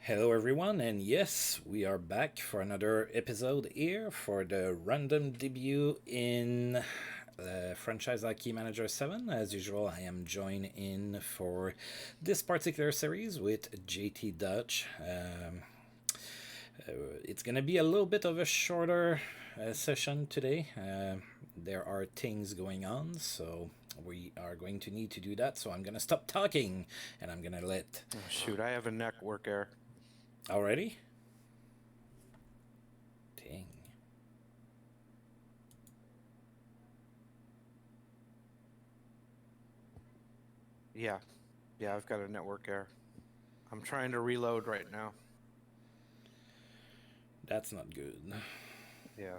Hello, everyone, and yes, we are back for another episode here for the random debut in Franchise Key Manager 7. As usual, I am joined in for this particular series with JTDutch. It's going to be a little bit of a shorter session today. There are things going on, so we are going to need to do that. So I'm going to stop talking and I'm going to let. Oh, shoot, I have a network error. Already? Dang. Yeah, I've got a network error. I'm trying to reload right now. That's not good. Yeah.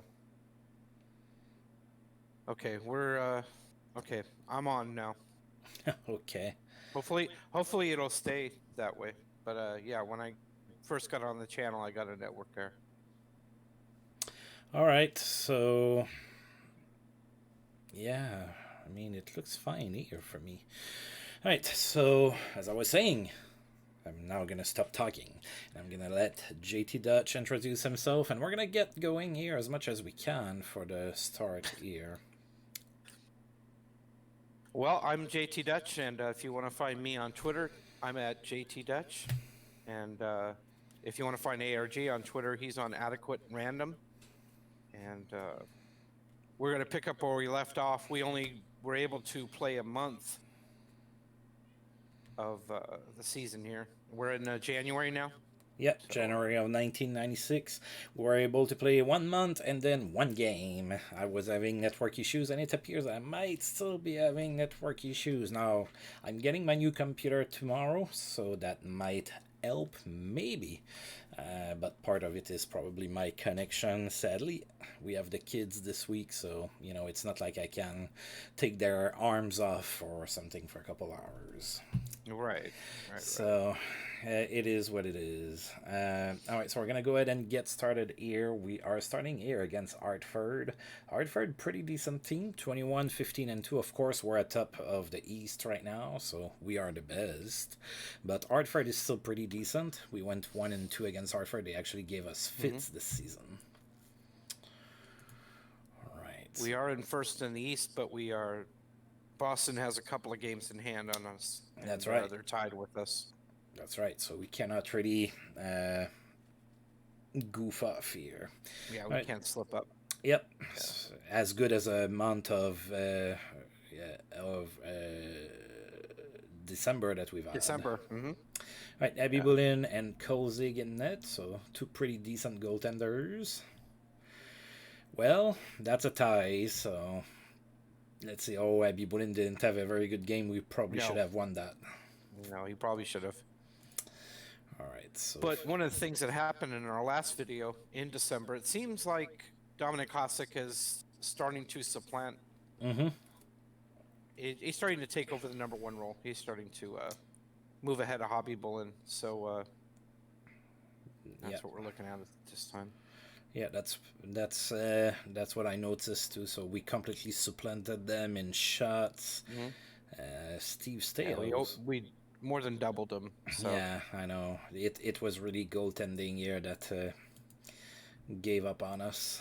Okay, okay, I'm on now. Okay. Hopefully it'll stay that way. But yeah, when I first got on the channel, I got a network error. All right. So, yeah, I mean, it looks fine here for me. All right. So, as I was saying, I'm now going to stop talking. And I'm going to let JT Dutch introduce himself, and we're going to get going here as much as we can for the start here. Well, I'm JTDutch, and if you want to find me on Twitter, I'm at JTDutch. And if you want to find ARG on Twitter, he's on Adequate Random. And we're going to pick up where we left off. We only were able to play a month of the season here. We're in January now. Yep, so, January of 1996. We were able to play 1 month and then one game. I was having network issues, and it appears I might still be having network issues. Now, I'm getting my new computer tomorrow, so that might help, maybe. But part of it is probably my connection. Sadly, we have the kids this week, so it's not like I can take their arms off or something for a couple hours. Right. So it is what it is. All right, so we're gonna go ahead and get started here. We are starting here against Hartford. Hartford, pretty decent team, 21, 15, and 2. Of course, we're at top of the East right now, so we are the best. But Hartford is still pretty decent. We went 1 and 2 against Hartford. They actually gave us fits this season. All right. We are in first in the East, but Boston has a couple of games in hand on us. That's right. They're tied with us. That's right. So we cannot really goof off here. Yeah, we can't slip up. Yep. Yeah. As good as a month of December that we've had. December. Right, Abby Bullen and Kolzig in net, so 2 pretty decent goaltenders. Well, that's a tie, so let's see. Oh, Abby Bullen didn't have a very good game. We probably should have won that. No, he probably should have. All right. So but one of the things that happened in our last video in December, it seems like Dominic Hasek is starting to supplant. He's starting to take over the number 1 role. He's starting to move ahead of Hobby Bullen. So that's what we're looking at this time. Yeah, that's what I noticed too. So we completely supplanted them in shots. Steve Stales. Yeah, we more than doubled them. So. Yeah, I know. It was really goaltending here that gave up on us.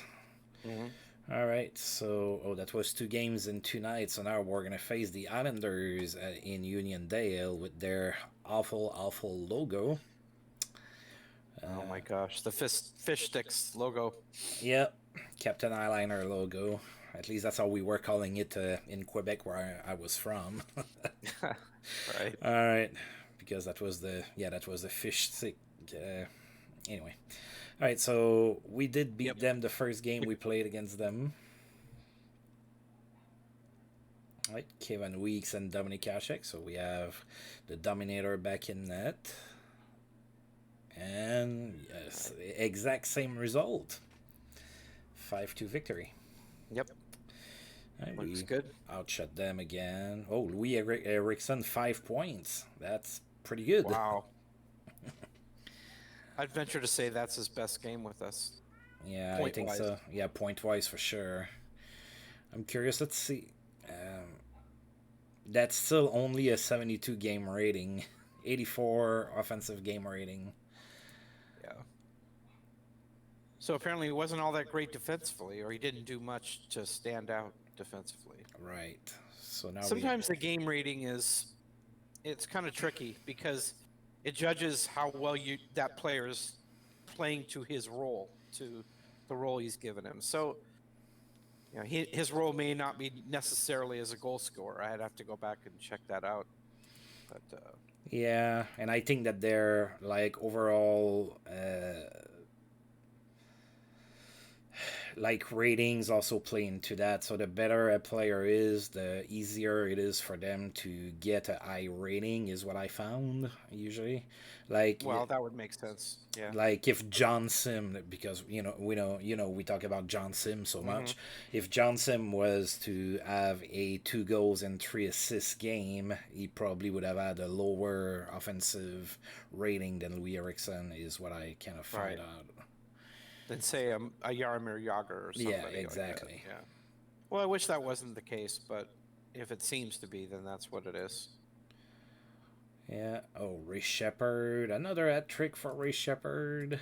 All right, so that was 2 games in 2 nights. So now we're gonna face the Islanders in Uniondale with their awful logo. Oh my gosh, the fish sticks logo. Yep, Captain Eyeliner logo. At least that's how we were calling it in Quebec, where I was from. Right. All right, because that was the fish stick. Anyway, all right. So we did beat them the first game we played against them. All right, Kevin Weeks and Dominic Hasek. So we have the Dominator back in net. And yes, exact same result. 5-2 victory. Yep. Right, looks good. Outshot them again. Oh, Louis Erickson, 5 points. That's pretty good. Wow. I'd venture to say that's his best game with us. Yeah, I think so. Yeah, point-wise for sure. I'm curious. Let's see. That's still only a 72 game rating. 84 offensive game rating. So apparently he wasn't all that great defensively, or he didn't do much to stand out defensively. Right. So now Sometimes the game rating it's kind of tricky because it judges how well that player's playing to his role, to the role he's given him. So, you know, his role may not be necessarily as a goal scorer. I'd have to go back and check that out. But yeah, and I think that they're like overall like ratings also play into that. So the better a player is, the easier it is for them to get a high rating, is what I found usually. Like, well, that would make sense. Yeah. like if John Sim, because we talk about John Sim so much. If John Sim was to have a 2 goals and 3 assists game, he probably would have had a lower offensive rating than Louis Eriksson, is what I kind of find out. Than say a Yarmir Yager or somebody. Yeah, exactly. Like that. Yeah. Well, I wish that wasn't the case, but if it seems to be, then that's what it is. Yeah. Oh, Ray Shepherd. Another hat trick for Ray Shepherd.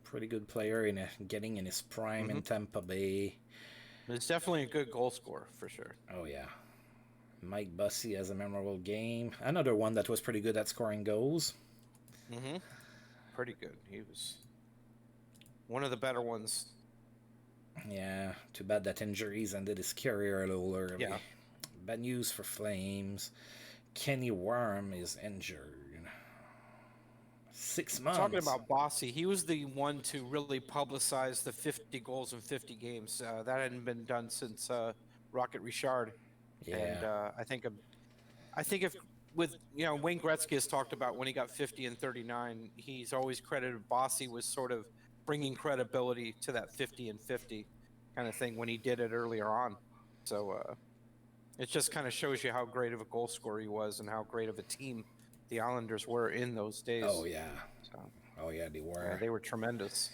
Pretty good player getting in his prime in Tampa Bay. It's definitely a good goal scorer for sure. Oh, yeah. Mike Bussey has a memorable game. Another one that was pretty good at scoring goals. Pretty good. He was one of the better ones. Yeah. Too bad that injuries ended his career a little early. Yeah. Bad news for Flames. Kenny Worm is injured. 6 months. Talking about Bossy, he was the one to really publicize the 50 goals in 50 games. That hadn't been done since Rocket Richard. Yeah. And I think if with Wayne Gretzky has talked about when he got 50 and 39, he's always credited Bossy with sort of bringing credibility to that 50 and 50 kind of thing when he did it earlier on. So it just kind of shows you how great of a goal scorer he was and how great of a team the Islanders were in those days. Oh, yeah. So, oh, yeah, they were. Yeah, they were tremendous.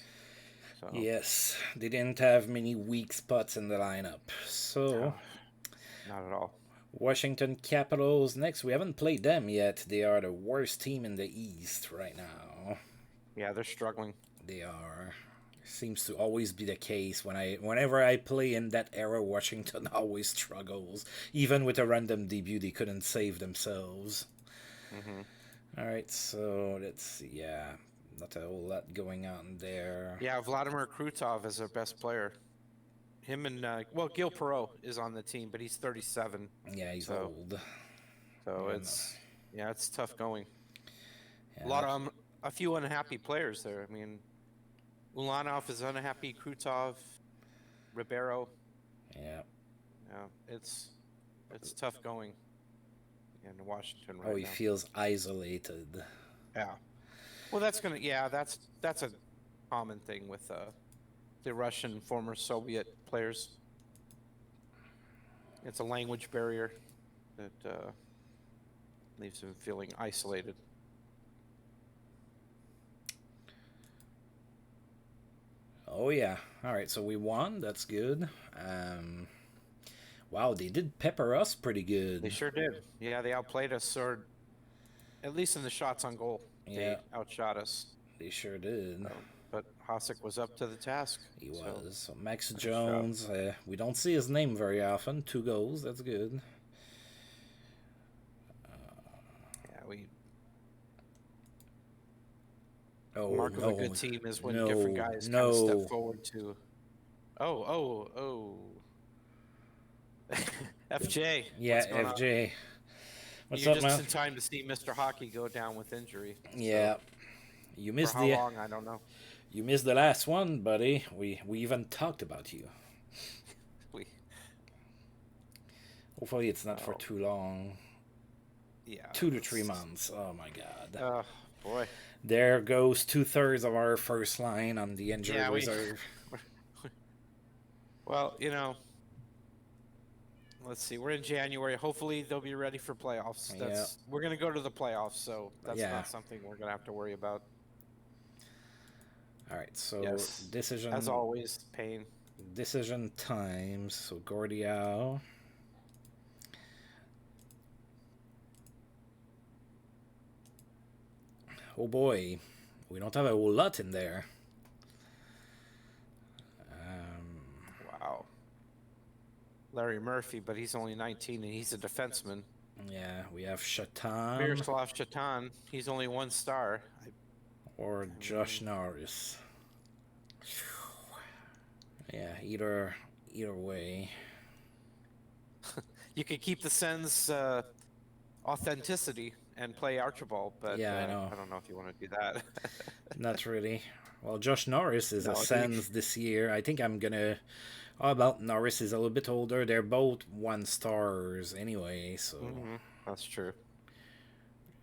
So. Yes, they didn't have many weak spots in the lineup. So, no, not at all. Washington Capitals next. We haven't played them yet. They are the worst team in the East right now. Yeah, they're struggling. They are. Seems to always be the case whenever I play in that era. Washington always struggles. Even with a random debut, they couldn't save themselves. All right, so let's see. Yeah, not a whole lot going on there. Yeah, Vladimir Krutov is our best player. Him and Gil Perreault is on the team, but he's 37. Yeah, he's old. So it's tough going. Yeah, a few unhappy players there. I mean, Ulanov is unhappy. Krutov, Ribeiro. Yeah. Yeah, it's tough going in Washington right now. Oh, he feels isolated. Yeah. Well, that's a common thing with the Russian former Soviet players. It's a language barrier that leaves them feeling isolated. Oh yeah. All right, so we won. That's good. Wow, they did pepper us pretty good. They sure did. Yeah, they outplayed us, or at least in the shots on goal. Yeah. They outshot us. They sure did. But Hasek was up to the task. He was. So Max Jones, we don't see his name very often. 2 goals, that's good. Mark of a good team is when different guys kind of step forward to. FJ. Yeah, FJ. You're just in time to see Mr. Hockey go down with injury. Yeah. You missed for how long, I don't know. You missed the last one, buddy. We even talked about you. Hopefully it's not for too long. Yeah. 2 to 3 months. Oh my god. Oh boy. There goes 2/3 of our first line on the injury reserve. Well, let's see. We're in January. Hopefully they'll be ready for playoffs. We're going to go to the playoffs, so that's not something we're going to have to worry about. All right, so decision. As always, pain. Decision times. So Gordial. Oh boy, we don't have a whole lot in there. Larry Murphy, but he's only 19 and he's a defenseman. Yeah, we have Shatan Miroslav Chatan, he's only 1 star. or Josh Norris. Yeah, either way. You could keep the Sens authenticity and play Archibald, but Yeah, I know. I don't know if you want to do that. Not really. Well, Josh Norris is No, a I think- Sens this year. I think I'm gonna. How about Norris is a little bit older? They're both 1 stars anyway, so. That's true.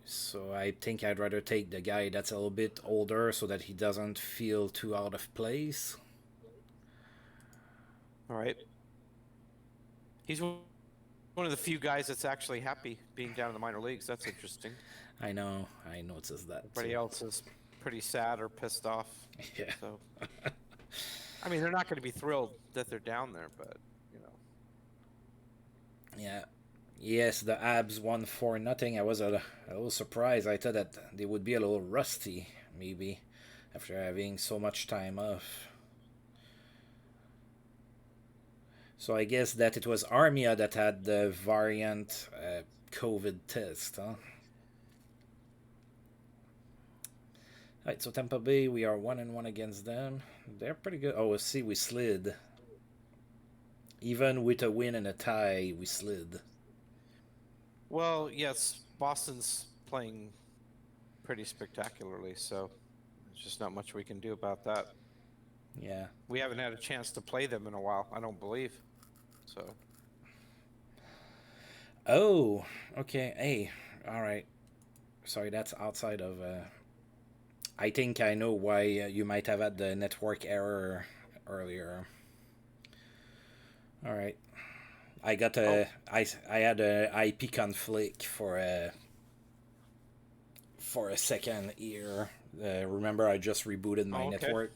So I think I'd rather take the guy that's a little bit older so that he doesn't feel too out of place. All right. He's one of the few guys that's actually happy being down in the minor leagues. That's interesting. I know. I noticed that. Everybody else is pretty sad or pissed off. Yeah. So, I mean, they're not going to be thrilled that they're down there, but you know. Yeah. Yes, the Abs won 4-0. I was a little surprised. I thought that they would be a little rusty, maybe, after having so much time off. So I guess that it was Armia that had the variant COVID test, huh? Alright, so Tampa Bay, we are 1-1 against them. They're pretty good. Oh, see, we slid. Even with a win and a tie, we slid. Well, yes, Boston's playing pretty spectacularly, so there's just not much we can do about that. Yeah. We haven't had a chance to play them in a while, I don't believe. So. Oh, okay. Hey, all right. Sorry, that's outside of. I think I know why you might have had the network error earlier. All right. I got a. I had a IP conflict for a second here. Remember, I just rebooted my network,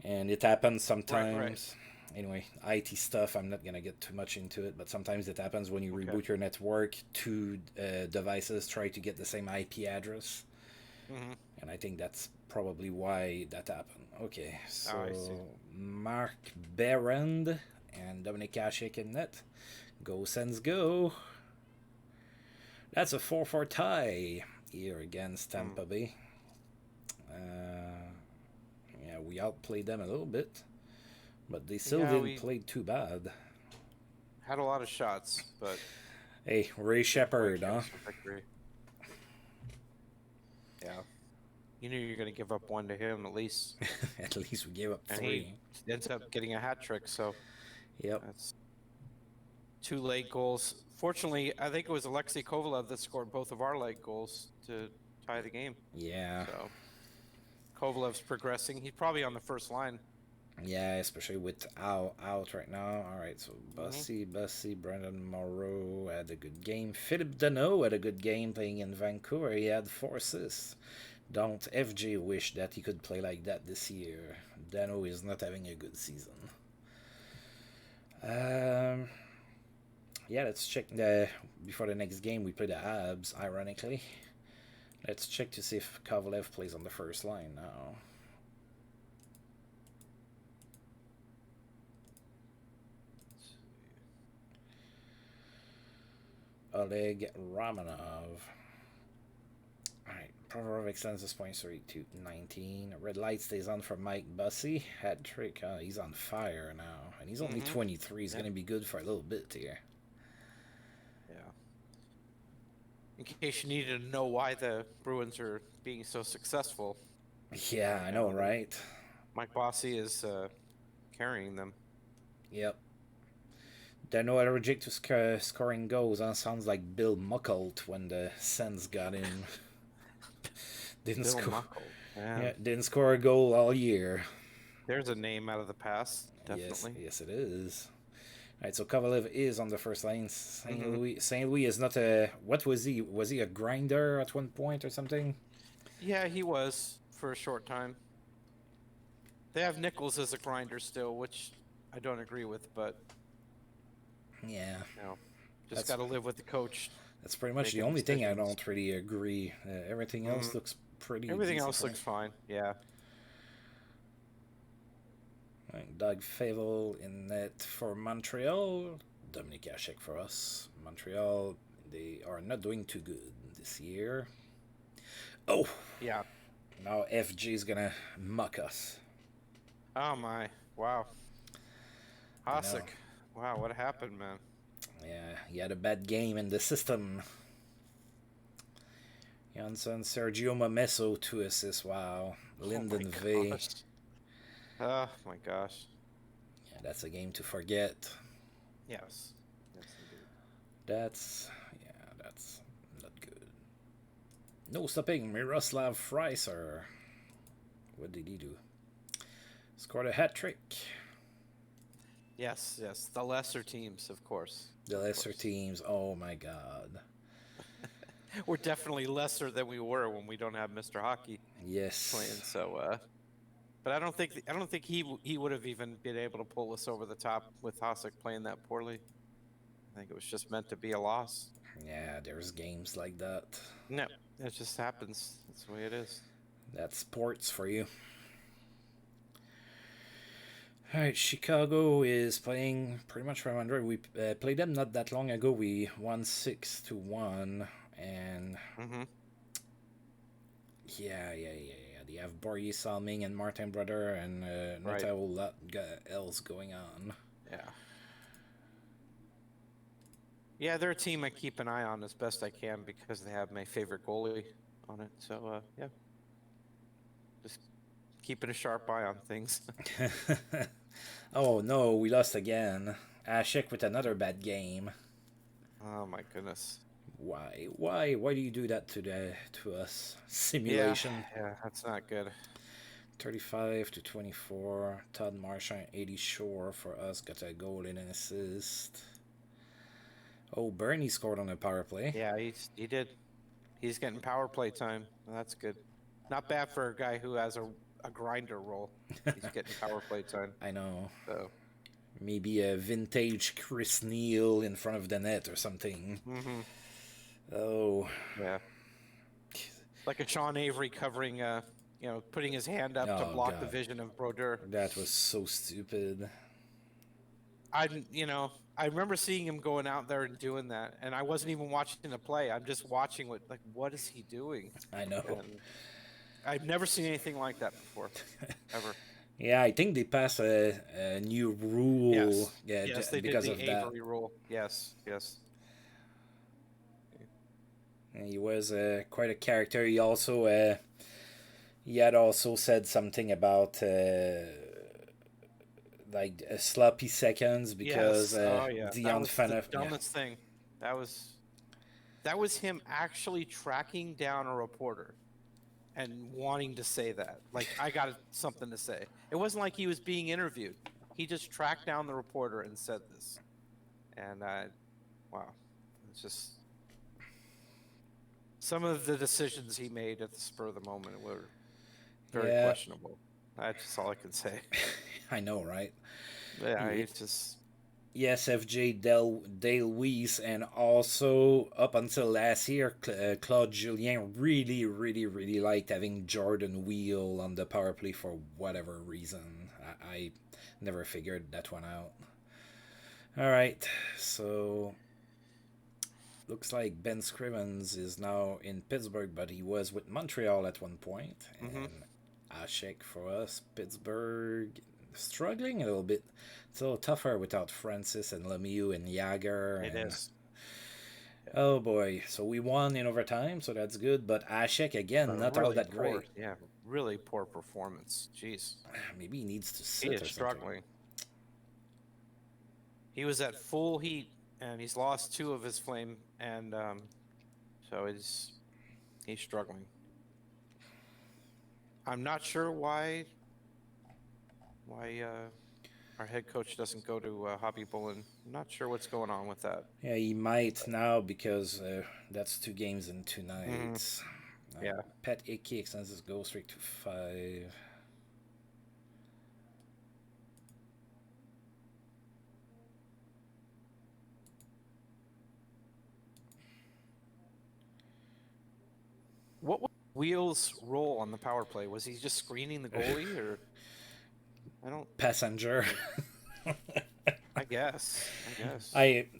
and it happens sometimes. Right. Anyway, IT stuff, I'm not going to get too much into it, but sometimes it happens when you reboot your network. 2 devices try to get the same IP address. And I think that's probably why that happened. Okay, so Mark Berend and Dominic Hasek in net. Go Sens go. That's a 4-4 tie here against Tampa Bay. Yeah, we outplayed them a little bit. But they still didn't play too bad. Had a lot of shots, but... Hey, Ray Shepard, huh? Yeah. You knew you were going to give up 1 to him, at least. At least we gave up 3. And he ends up getting a hat trick, so... Yep. That's 2 late goals. Fortunately, I think it was Alexei Kovalev that scored both of our late goals to tie the game. Yeah. So, Kovalev's progressing. He's probably on the first line. Yeah, especially with Al out right now. All right, so Bussy, Brandon Moreau had a good game. Philippe Deneau had a good game playing in Vancouver. He had 4 assists. Don't FJ wish that he could play like that this year. Deneau is not having a good season. Yeah, let's check before the next game. We play the Abs, ironically. Let's check to see if Kovalev plays on the first line now. Oleg Romanov. Alright, Provorov extends his point streak to 19. Red light stays on for Mike Bussy. Hat trick, he's on fire now. And he's only 23. He's going to be good for a little bit here. Yeah. In case you needed to know why the Bruins are being so successful. Yeah, I know, right? Mike Bossy is carrying them. Yep. They're no allergic to scoring goals, huh? Sounds like Bill Muckle when the Sens got in. Didn't score. Yeah, didn't score a goal all year. There's a name out of the past, definitely. Yes, it is. All right, so Kovalev is on the first line. St. Louis is not a... What was he? Was he a grinder at one point or something? Yeah, he was for a short time. They have Nichols as a grinder still, which I don't agree with, but... Yeah. You know, just got to live with the coach. That's pretty much the only thing I don't really agree. Everything else looks pretty Everything else looks fine, yeah. Doug Favell in net for Montreal. Dominic Hasek for us. Montreal, they are not doing too good this year. Oh, Yeah. now FG is gonna muck us. Oh my. Wow. I know. Hasek. Wow, what happened, man? Yeah, he had a bad game in the system. Janssen, Sergio Momesso, 2 assists. Wow. Lyndon V. Gosh. Oh my gosh. Yeah, that's a game to forget. Yes. Yes, indeed. That's not good. No stopping Miroslav Freiser. What did he do? Scored a hat trick. Yes, yes. The lesser teams, of course. The lesser teams. Oh my God. We're definitely lesser than we were when we don't have Mr. Hockey Yes. playing. So, but I don't think he would have even been able to pull us over the top with Hasek playing that poorly. I think it was just meant to be a loss. Yeah, there's games like that. No, it just happens. That's the way it is. That's sports for you. Alright, Chicago is playing pretty much 500. We played them not that long ago. We won 6-1. And yeah. They have Borje Salming and Martin Brother and not a whole lot else going on. Yeah. Yeah, they're a team I keep an eye on as best I can because they have my favorite goalie on it. So, yeah. Just keeping a sharp eye on things. Oh, no, we lost again. Ashik with another bad game. Oh, my goodness. Why do you do that to us? Simulation. Yeah, that's not good. 35-24. Todd Marchand, 80 Shore for us. Got a goal and an assist. Oh, Bernie scored on a power play. Yeah, he did. He's getting power play time. That's good. Not bad for a guy who has a grinder role. He's getting power play time. I know. So maybe a vintage Chris Neal in front of the net or something. Oh. Yeah. Like a Sean Avery covering, putting his hand up to block the vision of Brodeur. That was so stupid. I remember seeing him going out there and doing that, and I wasn't even watching the play. I'm just watching what is he doing? I know. And I've never seen anything like that before, ever. Yeah, I think they passed a new rule. Yes. Yeah, yes, they because did of the that. Avery rule. Yes. And he was quite a character. He also he had also said something about sloppy seconds because Dion the dumbest thing. That was him actually tracking down a reporter and wanting to say that. Like, I got something to say. It wasn't like he was being interviewed. He just tracked down the reporter and said this. And wow, it's just some of the decisions he made at the spur of the moment were very questionable. That's just all I can say. I know, right? Yeah, it's just... Yes, FJ Dale Weiss, and also up until last year, Claude Julien really liked having Jordan Wheel on the power play for whatever reason. I never figured that one out. All right, so looks like Ben Scrivens is now in Pittsburgh, but he was with Montreal at one point. And Ashek for us, Pittsburgh, struggling a little bit. It's a little tougher without Francis and Lemieux and Jagger. It is. Oh boy, so we won in overtime, so that's good. But Ashek again, not really all that poor, great. Yeah, really poor performance. Jeez. Maybe he needs to sit. He is struggling. He was at full heat, and he's lost 2 of his flame, and so he's struggling. I'm not sure why our head coach doesn't go to Hobby Bullen. I'm not sure what's going on with that. Yeah, he might now because that's 2 games in 2 nights. Yeah. Pat Icky extends his goal streak to 5. What was Wheel's role on the power play? Was he just screening the goalie, or I don't... Passenger. I guess. I guess.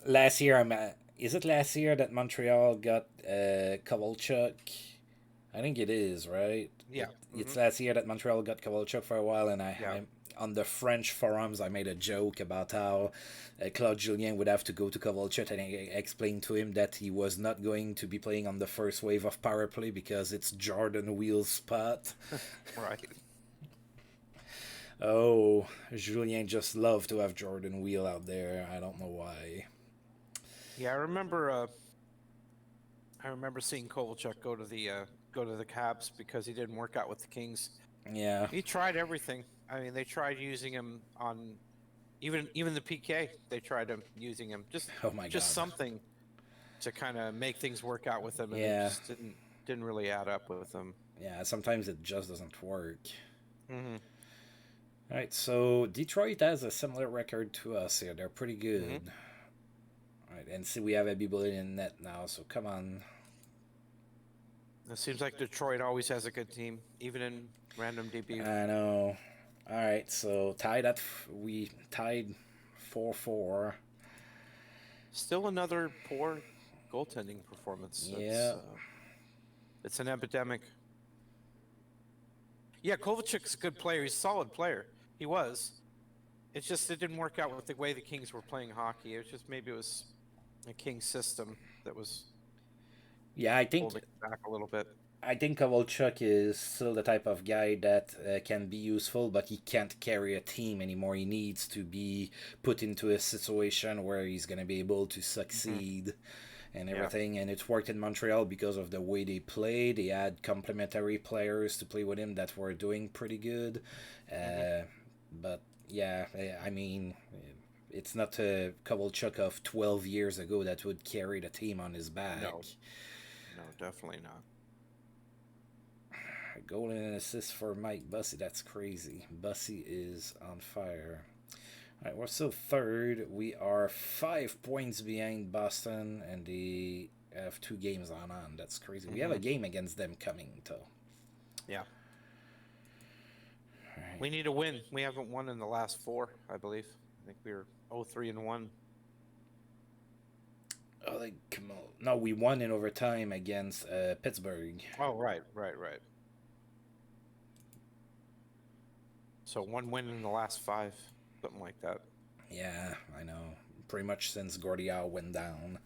Last year is it last year that Montreal got Kovalchuk? I think it is, right? Yeah. It's last year that Montreal got Kovalchuk for a while, and Yeah. on the French forums I made a joke about how Claude Julien would have to go to Kovalchuk, and I explained to him that he was not going to be playing on the first wave of power play because it's Jordan Wheel's spot. Right. Oh, Julien just loved to have Jordan Wheel out there. I don't know why. Yeah, I remember. I remember seeing Kovalchuk go to the Caps because he didn't work out with the Kings. Yeah. He tried everything. I mean, they tried using him on even the PK. They tried using him Oh my just God. something to kind of make things work out with him, and Yeah. it just didn't really add up with him. Yeah, sometimes it just doesn't work. Mm-hmm. All right, so Detroit has a similar record to us here. They're pretty good. All right, and see, we have a people in net now, so come on. It seems like Detroit always has a good team, even in random DB. I know. All right, so we tied 4-4. Still another poor goaltending performance. Yeah. It's an epidemic. Yeah, Kovalchuk's a good player. He's a solid player. He was. It didn't work out with the way the Kings were playing hockey. It was a Kings system that was holding it back a little bit. I think Kovalchuk is still the type of guy that can be useful, but he can't carry a team anymore. He needs to be put into a situation where he's going to be able to succeed and everything. And it's worked in Montreal because of the way they play. They had complementary players to play with him that were doing pretty good. But yeah, I mean, it's not a Kovalchuk of 12 years ago that would carry the team on his back. No, definitely not. Goal and an assist for Mike Bussey. That's crazy. Bussey is on fire. All right, we're still third. We are 5 points behind Boston, and they have 2 games on. That's crazy. We have a game against them coming, though. Yeah. Right. We need a win. We haven't won in the last 4, I believe. I think we were 0-3-1. Oh, come on. No, we won in overtime against Pittsburgh. Oh, right. So 1 win in the last 5, something like that. Yeah, I know. Pretty much since Gordillo went down.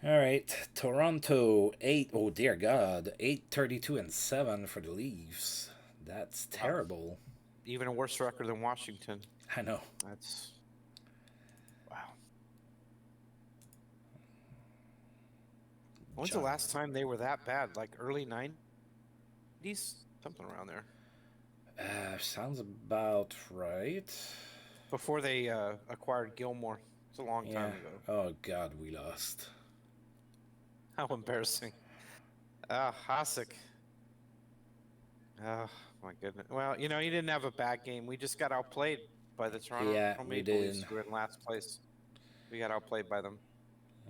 All right, Toronto 8. Oh dear God, 8-32-7 for the Leafs. That's terrible. Even a worse record than Washington. I know. That's wow. When's the last time they were that bad? Like early 90s, something around there. Sounds about right. Before they acquired Gilmore. It's a long time ago. Oh God, we lost. How embarrassing. Hasek. Oh, my goodness. Well, he didn't have a bad game. We just got outplayed by the Toronto Maple Leafs, who were in last place. We got outplayed by them.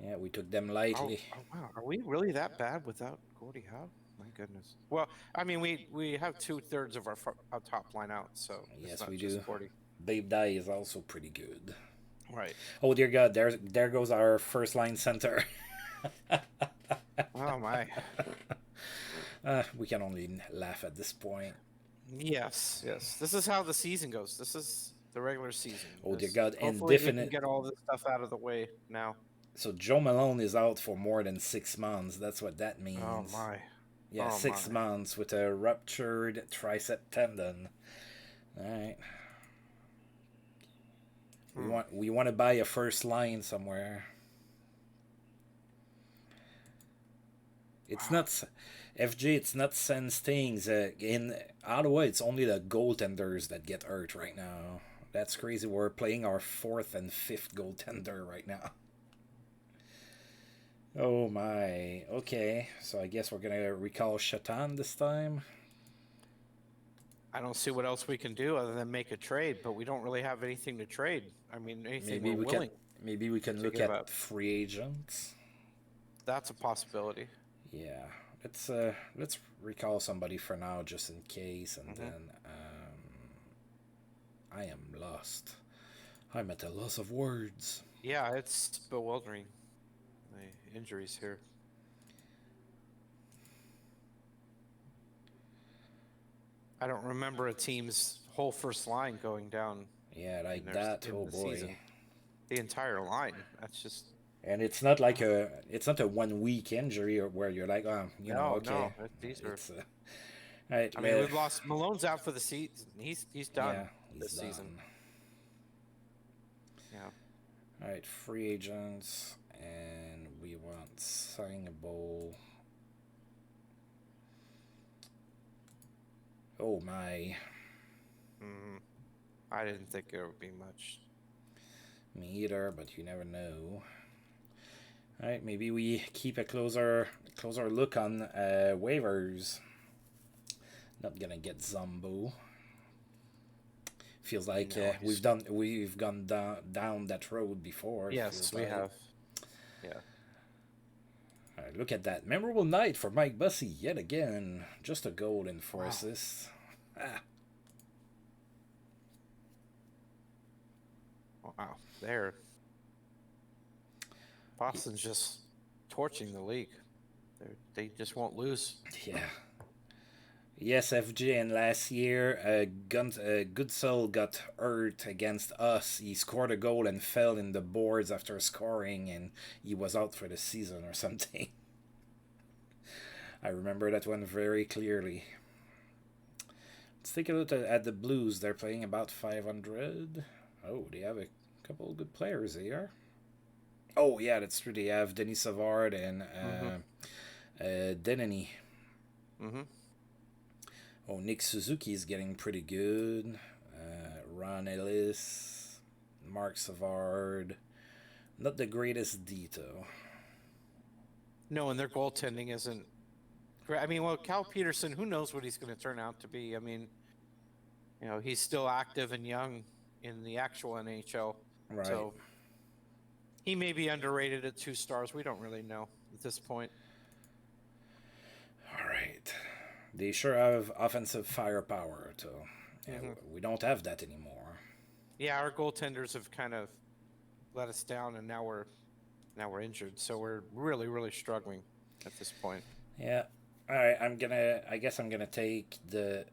Yeah, we took them lightly. Oh, wow. Are we really that bad without Gordie Howe? My goodness. Well, I mean, we have 2/3 of our top line out, so yes, we do. Babe Dye is also pretty good. Right. Oh dear God, there goes our first line center. Oh my. We can only laugh at this point. Yes. This is how the season goes. This is the regular season. Oh dear God, hopefully we can get all this stuff out of the way now. So Joe Malone is out for more than 6 months. That's what that means. Oh my. Yeah, 6 months with a ruptured tricep tendon. All right. We want to buy a first line somewhere. It's not FJ. It's not Sense things. In Ottawa, it's only the goaltenders that get hurt right now. That's crazy. We're playing our 4th and 5th goaltender right now. Oh my. Okay, so I guess we're gonna recall Shatan this time. I don't see what else we can do other than make a trade, but we don't really have anything to trade. I mean, anything we're willing. Maybe we can look at free agents. That's a possibility. Yeah, let's recall somebody for now, just in case, and then I am lost. I'm at a loss of words. Yeah, it's bewildering. The injuries here. I don't remember a team's whole first line going down Yeah, in like their that. in Oh the boy. season. The entire line. That's just And it's not like it's not a 1 week injury or where you're like, oh, okay. no. These are. It's right. I mean, we've lost Malone's out for the season. He's done Yeah, he's this season. done. Yeah. All right, free agents, and we want signable. Oh my. Mm, I didn't think it would be much. Me either, but you never know. All right, maybe we keep a closer look on waivers. Not gonna get Zombo. Feels like No, we've gone down that road before. Yes, we have. Yeah. All right, look at that memorable night for Mike Bussey yet again. Just a goal and 4 Wow. assists. Ah. Wow. There. Boston's just torching the league. They just won't lose. Yeah. Yes, FJ, and last year, Goodsell got hurt against us. He scored a goal and fell in the boards after scoring, and he was out for the season or something. I remember that one very clearly. Let's take a look at the Blues. They're playing about 500. Oh, they have a couple of good players here. Oh, yeah, that's true. They have Denis Savard and Denny. Mm-hmm. Oh, Nick Suzuki is getting pretty good. Ron Ellis, Mark Savard. Not the greatest Dito. No, and their goaltending isn't great. I mean, well, Cal Peterson, who knows what he's going to turn out to be? I mean, he's still active and young in the actual NHL. Right. So he may be underrated at 2 stars. We don't really know at this point. All right. They sure have offensive firepower, too. And we don't have that anymore. Yeah, our goaltenders have kind of let us down, and now we're injured. So we're really, really struggling at this point. Yeah. All right. I guess I'm gonna take the.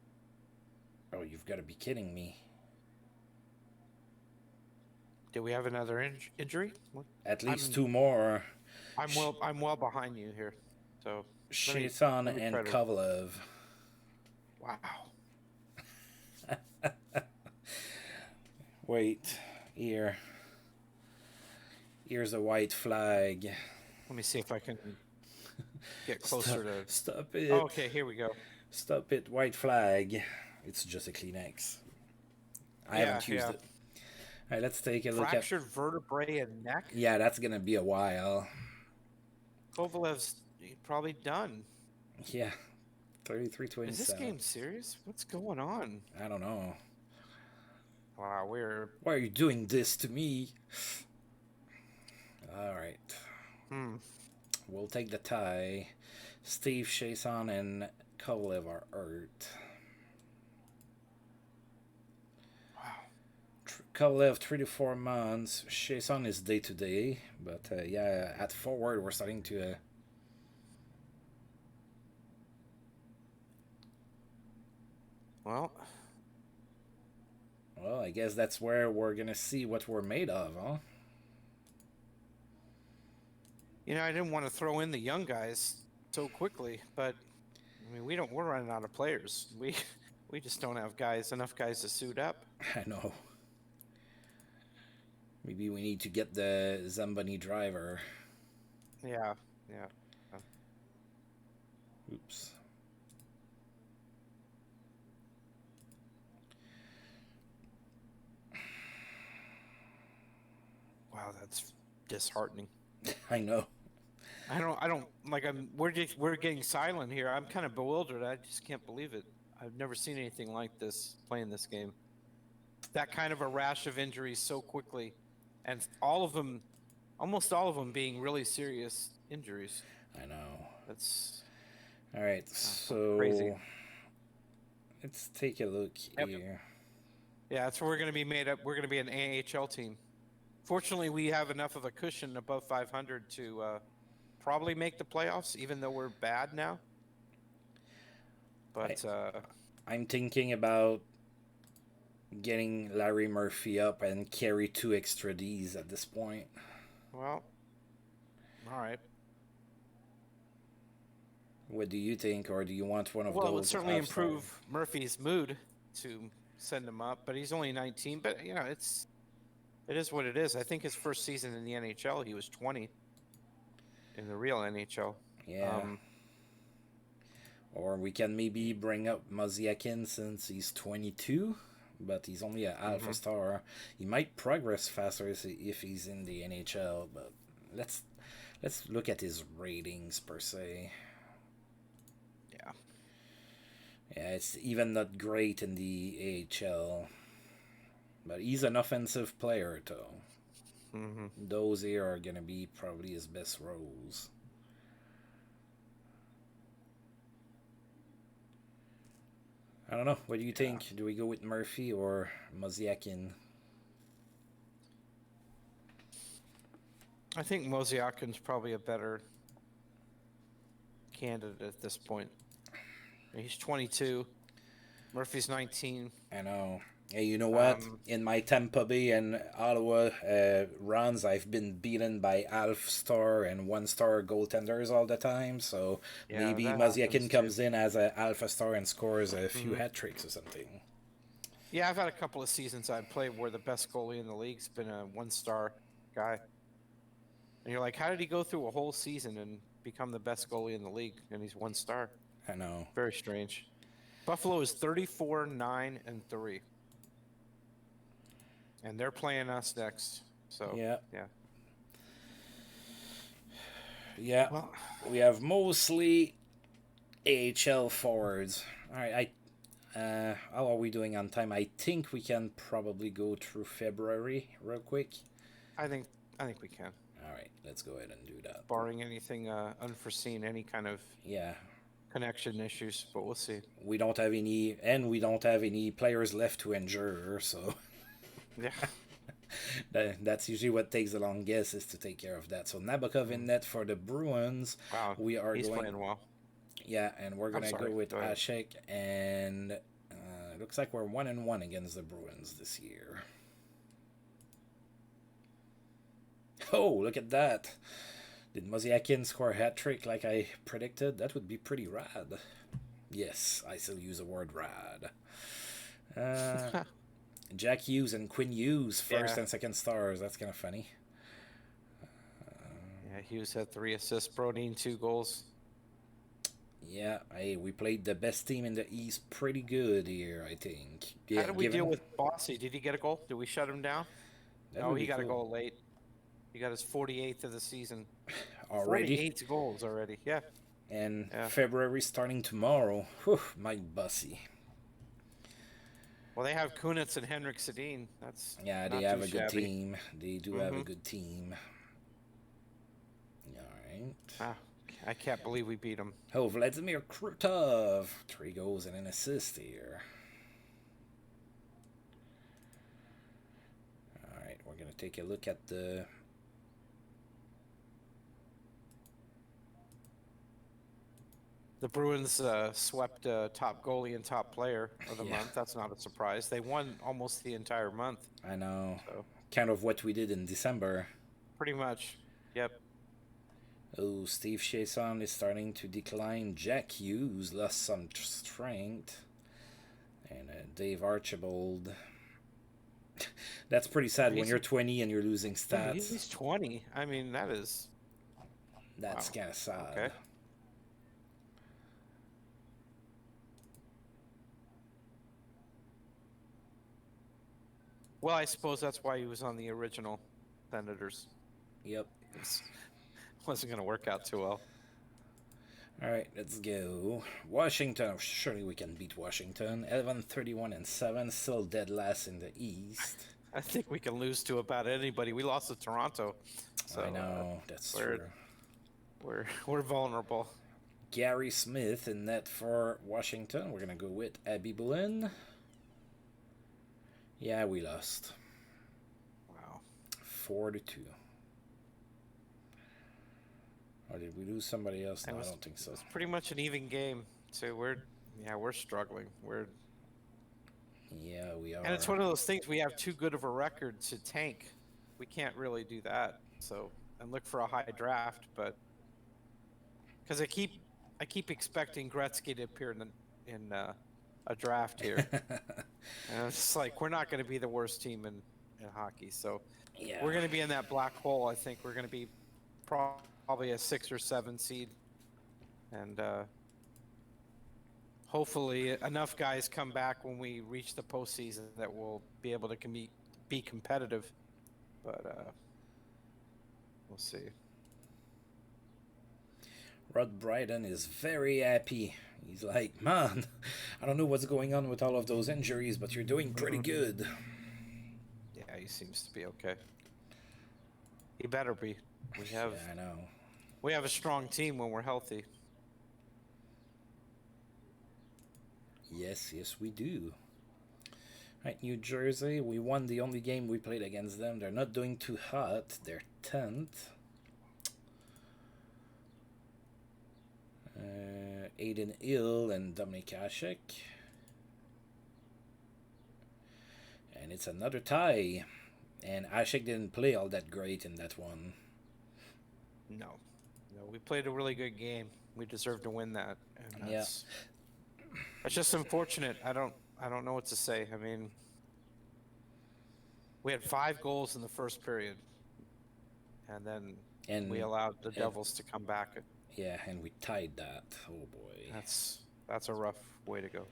Oh, you've got to be kidding me. Do we have another injury? At least 2 more. I'm well behind you here. So Chiasson and Kovalev. Wow. Wait, here's a white flag. Let me see if I can get closer to. Stop it. Oh, okay, here we go. Stop it, white flag. It's just a Kleenex. I haven't used it. All right, let's take a look at fractured vertebrae and neck. Yeah, that's gonna be a while. Kovalev's probably done. Yeah, 33-27. Is this game serious? What's going on? I don't know. Wow, Why are you doing this to me? All right. We'll take the tie. Steve, Chiasson, and Kovalev are hurt. Kovalev 3 to 4 months. Chiasson is day to day, but yeah, at forward we're starting to. Well, I guess that's where we're gonna see what we're made of, huh? I didn't want to throw in the young guys so quickly, but I mean, we're running out of players. We just don't have enough guys to suit up. I know. Maybe we need to get the Zamboni driver. Yeah. Oops. Wow, that's disheartening. I know. I don't like. We're getting silent here. I'm kind of bewildered. I just can't believe it. I've never seen anything like this playing this game. That kind of a rash of injuries so quickly, and almost all of them being really serious injuries. I know. That's all right. So crazy. let's take a look here. Yeah, that's where we're going to be made up. We're going to be an AHL team. Fortunately, we have enough of a cushion above 500 to probably make the playoffs, even though we're bad now. I, But I'm thinking about getting Larry Murphy up and carry 2 extra Ds at this point. well, all right. What do you think, or do you want one of Well, it would those certainly half-star? improve Murphy's mood to send him up, but he's only 19. But it is what it is. I think his first season in the NHL, he was 20 in the real NHL. Yeah. Or we can maybe bring up Mozyakin since he's 22, but he's only an alpha star. He might progress faster if he's in the NHL, but let's look at his ratings per se. Yeah. Yeah, it's even not great in the AHL, but he's an offensive player though. Those here are gonna be probably his best roles. I don't know. What do you think? Do we go with Murphy or Mozyakin? I think Mozyakin's probably a better candidate at this point. He's 22. Murphy's 19. I know. Hey, you know what? In my Tampa Bay and Ottawa runs, I've been beaten by half-star and one-star goaltenders all the time. So Yeah, maybe that Mozyakin happens comes too. in as an alpha star and scores a few hat tricks or something. Yeah, I've had a couple of seasons I've played where the best goalie in the league's been a one-star guy. And you're like, how did he go through a whole season and become the best goalie in the league? And he's one star. I know. Very strange. Buffalo is 34, 9, and 3. And they're playing us next. So, Yeah. yeah. Yeah. Well, We have mostly AHL forwards. All right. How are we doing on time? I think we can probably go through February real quick. I think we can. All right, let's go ahead and do that. Barring anything unforeseen, any kind of connection issues, but we'll see. We don't have any players left to injure, so yeah. That's usually what takes the longest, is to take care of that. So Nabokov in net for the Bruins. Wow, he's playing well. Yeah, and we're gonna go with Ashek, and it looks like we're 1-1 against the Bruins this year. Oh, look at that! Did Mozyakin score a hat trick like I predicted? That would be pretty rad. Yes, I still use the word rad. Jack Hughes and Quinn Hughes, first and second stars. That's kind of funny. Yeah, Hughes had 3 assists, Brodin 2 goals. Yeah, hey, we played the best team in the East pretty good here, I think. How did we deal with Bossy? Did he get a goal? Did we shut him down? No, he got a goal late. He got his 48th of the season. Already? 48 goals already, yeah. And February starting tomorrow. Whew, Mike Bussy. Well, they have Kunitz and Henrik Sedin. That's they have a good team. They do have a good team. All right. I can't believe we beat them. Oh, Vladimir Krutov. 3 goals and an assist here. All right, we're going to take a look at the... The Bruins swept top goalie and top player of the month. That's not a surprise. They won almost the entire month. I know. So. Kind of what we did in December. Pretty much. Yep. Oh, Steve Chiasson is starting to decline. Jack Hughes lost some strength. And Dave Archibald. That's pretty sad when you're 20 and you're losing stats. He's 20. I mean, that's kind of sad. Okay. Well, I suppose that's why he was on the original Senators. Yep. Wasn't going to work out too well. All right, let's go. Washington. Surely we can beat Washington. 11-31-7, still dead last in the East. I think we can lose to about anybody. We lost to Toronto. So, I know, that's true. We're vulnerable. Gary Smith in net for Washington. We're going to go with Abby Bullen. Yeah, we lost. Wow. 4-2. Or did we lose somebody else? No, I don't think so. It's pretty much an even game. So we're struggling. Yeah, we are. And it's one of those things, we have too good of a record to tank. We can't really do that. So, and look for a high draft, but because I keep expecting Gretzky to appear in a draft here, and it's like we're not going to be the worst team in hockey. So Yeah. we're going to be in that black hole. I think we're going to be probably a 6 or 7 seed, and hopefully enough guys come back when we reach the postseason that we'll be able to be competitive. But we'll see. Rod Bryden is very happy. He's like, man, I don't know what's going on with all of those injuries, but you're doing pretty good. Yeah, he seems to be okay. He better be. Yeah, I know. We have a strong team when we're healthy. Yes, we do. Right, New Jersey, we won the only game we played against them. They're not doing too hot. They're 10th. Aiden Hill and Dominic Hasek. And it's another tie. And Hasek didn't play all that great in that one. No, we played a really good game. We deserve to win that. And that's just unfortunate. I don't know what to say. I mean, we had 5 goals in the first period, and then we allowed the Devils to come back. Yeah, and we tied that. Oh boy, that's a rough way to go.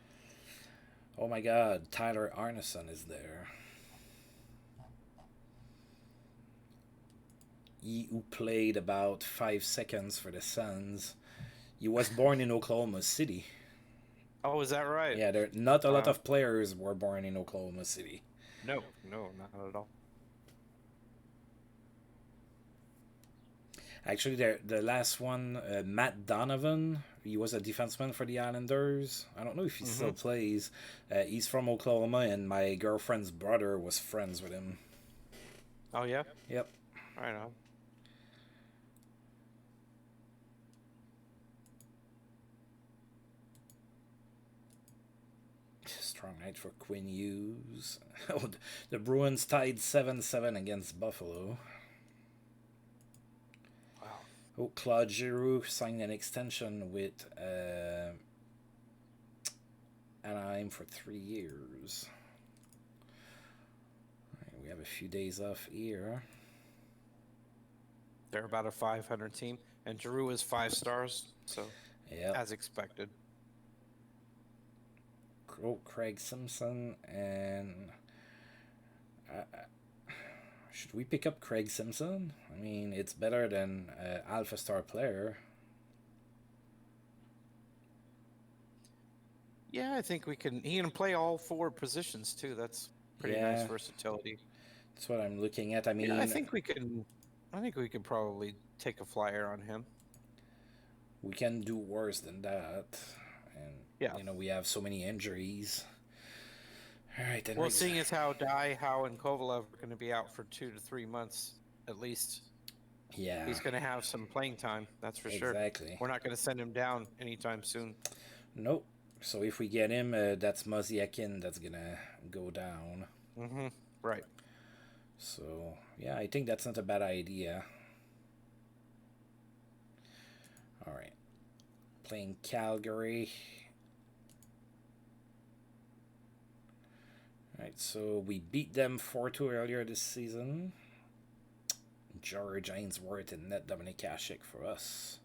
Oh my God, Tyler Arneson is there. He who played about 5 seconds for the Suns. He was born in Oklahoma City. Oh, is that right? Yeah, there not a lot of players were born in Oklahoma City. No, not at all. Actually, the last one, Matt Donovan, he was a defenseman for the Islanders. I don't know if he still plays. He's from Oklahoma, and my girlfriend's brother was friends with him. Oh, yeah? Yep. Right on. Strong night for Quinn Hughes. The Bruins tied 7-7 against Buffalo. Wow. Oh, Claude Giroux signed an extension with Anaheim for 3 years. Right, we have a few days off here. They're about a 500 team, and Giroux is 5 stars, so as expected. Craig Simpson and should we pick up Craig Simpson? I mean, it's better than Alpha Star player. Yeah, I think we can. He can play all 4 positions too. That's pretty nice versatility. That's what I'm looking at. I mean, I think we can. I think we could probably take a flyer on him. We can do worse than that. And we have so many injuries. All right, then. Well, seeing as how Howe, and Kovalev are going to be out for 2 to 3 months at least. Yeah. He's going to have some playing time. That's for sure. Exactly. We're not going to send him down anytime soon. Nope. So if we get him, that's Moziekin that's gonna go down. Right. So yeah, I think that's not a bad idea. All right. Playing Calgary. Alright, so we beat them 4-2 earlier this season. George Ainsworth and net Dominic Hasek for us.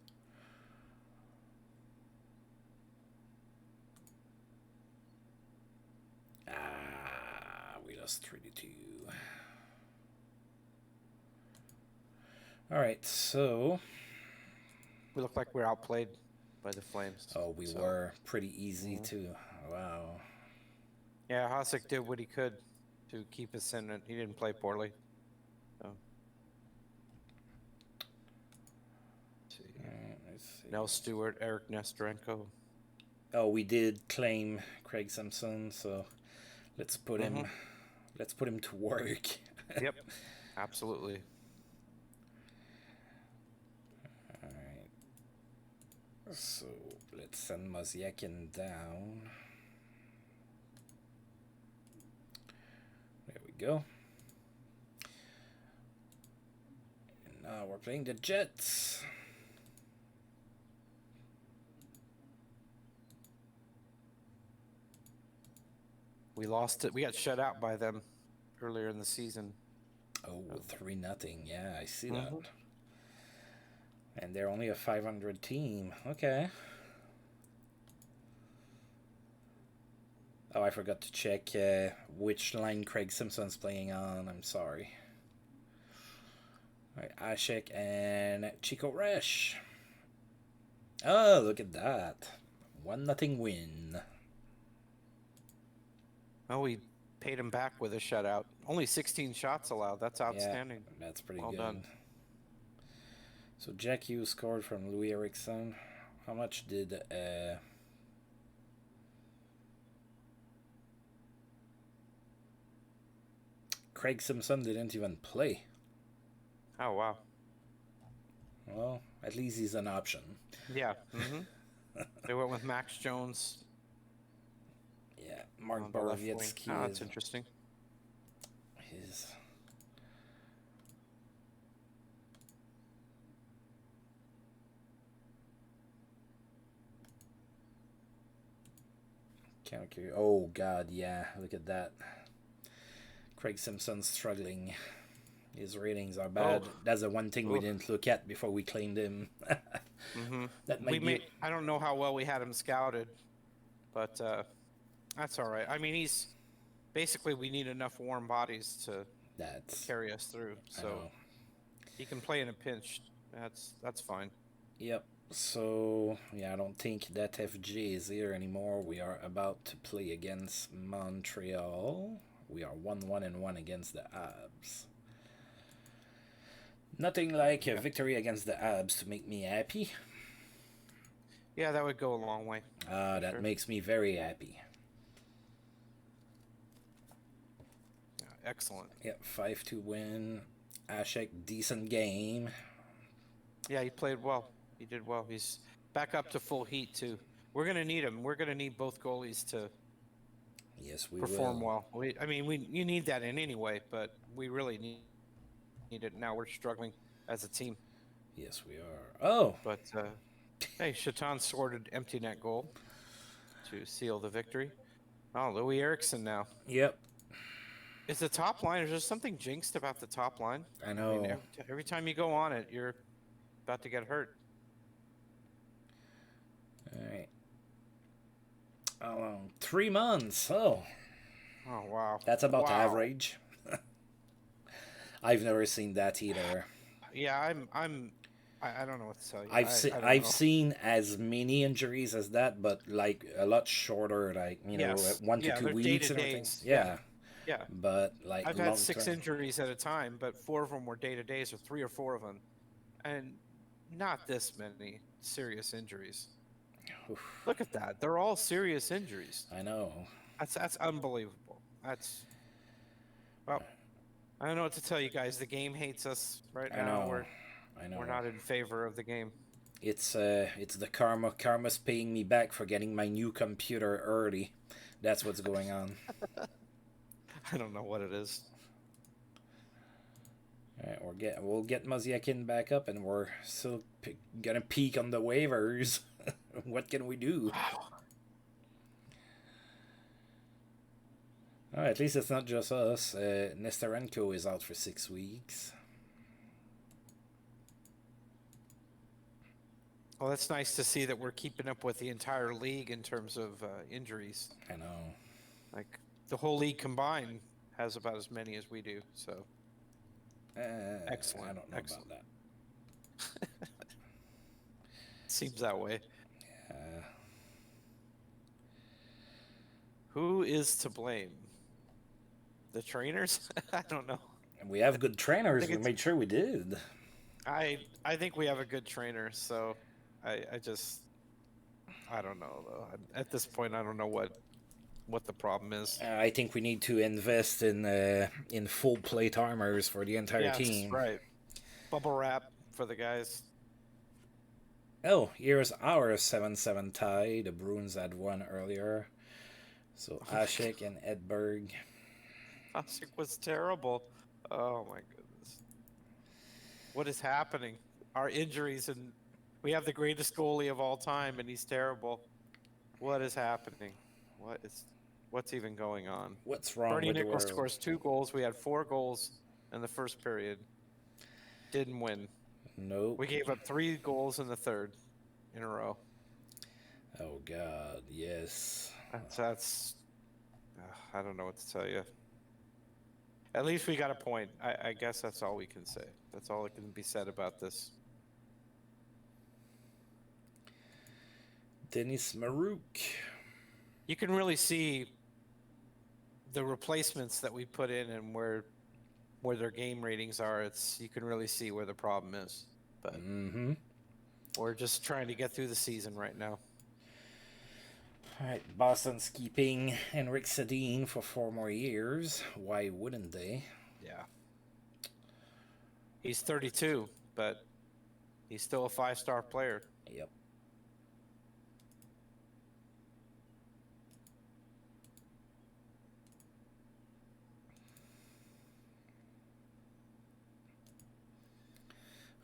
We lost 3-2. Alright, so we look like we're outplayed by the Flames. Oh, we were pretty easy too. Wow. Yeah, Hasek did what he could to keep us in it. He didn't play poorly. So. Let's see. Nell Stewart, Eric Nestorenko. Oh, we did claim Craig Simpson, so let's put him Let's put him to work. Yep, absolutely. All right. So let's send Mozyakin down. There we go. And now we're playing the Jets. We lost it. We got shut out by them earlier in the season. Oh, 3-0. Yeah, I see that. And they're only a 500 team. Okay. Oh, I forgot to check which line Craig Simpson's playing on. I'm sorry. All right, Ashik and Chico Resch. Oh, look at that. 1-0 win. Oh, we paid him back with a shutout. Only 16 shots allowed. That's outstanding. Yeah, that's pretty well good. Done. So Jack Hughes scored from Louis Erickson. How much did Craig Simpson didn't even play? Oh, wow. Well, at least he's an option. Yeah. They went with Max Jones. Yeah, Mark on the left wing. Borowiecki Oh, that's is interesting. his. Oh God, yeah, look at that. Craig Simpson's struggling. His ratings are bad. That's the one thing we didn't look at before we claimed him. That might be. I don't know how well we had him scouted, but that's all right. I mean, he's basically we need enough warm bodies to carry us through. So he can play in a pinch. That's fine. Yep. So yeah, I don't think that FJ is here anymore. We are about to play against Montreal. We are 1-1 against the Abs. Nothing like a victory against the Abs to make me happy. Yeah, that would go a long way. That makes me very happy. Excellent. Yep, 5-2 win. Ashek, decent game. Yeah, he played well. He did well. He's back up to full heat too. We're gonna need him. We're gonna need both goalies to perform well. You need that in any way, but we really need it now. We're struggling as a team. Yes, we are. Oh, but hey, Chaton scored an empty net goal to seal the victory. Oh, Louis Erickson now. Yep. Is the top line? Is there something jinxed about the top line? I know. I mean, every time you go on it, you're about to get hurt. All right. 3 months. Oh. Oh wow. That's about average. I've never seen that either. Yeah, I don't know what to tell you. I've seen as many injuries as that, but like a lot shorter, like 1 to 2 weeks and everything. Yeah. But like I've had 6 injuries at a time, but 4 of them were day-to-days, or 3 or 4 of them, and not this many serious injuries. Oof. Look at that. They're all serious injuries. I know. That's unbelievable. Well, I don't know what to tell you guys. The game hates us right now. I know. We're not in favor of the game. It's the karma. Karma's paying me back for getting my new computer early. That's what's going on. I don't know what it is. All right, we'll get Mozyakin back up, and we're still gonna peak on the waivers. What can we do? Oh, at least it's not just us. Nesterenko is out for 6 weeks. Well, that's nice to see that we're keeping up with the entire league in terms of injuries. I know. Like, the whole league combined has about as many as we do, so. Excellent. I don't know about that. Seems that way. Yeah. Who is to blame? The trainers? I don't know. We have good trainers. We made sure we did. I think we have a good trainer, so I don't know though. At this point, I don't know what what the problem is. I think we need to invest in full plate armors for the entire Yes, team. right. Bubble wrap for the guys. Oh, here's our 7-7 tie. The Bruins had one earlier. So Ashik and Edberg. Hasek was terrible. Oh my goodness. What is happening? Our injuries, and we have the greatest goalie of all time, and he's terrible. What is happening? What's even going on? What's wrong Bernie with the Nichols world? scores 2 goals. We had 4 goals in the first period. Didn't win. Nope. We gave up 3 goals in the third in a row. Oh God, yes. That's I don't know what to tell you. At least we got a point. I guess that's all we can say. That's all that can be said about this. Denis Marouk. You can really see the replacements that we put in and where their game ratings are. You can really see where the problem is. But we're just trying to get through the season right now. All right, Boston's keeping Henrik Sedin for 4 more years. Why wouldn't they? Yeah. He's 32, but he's still a 5-star player. Yep.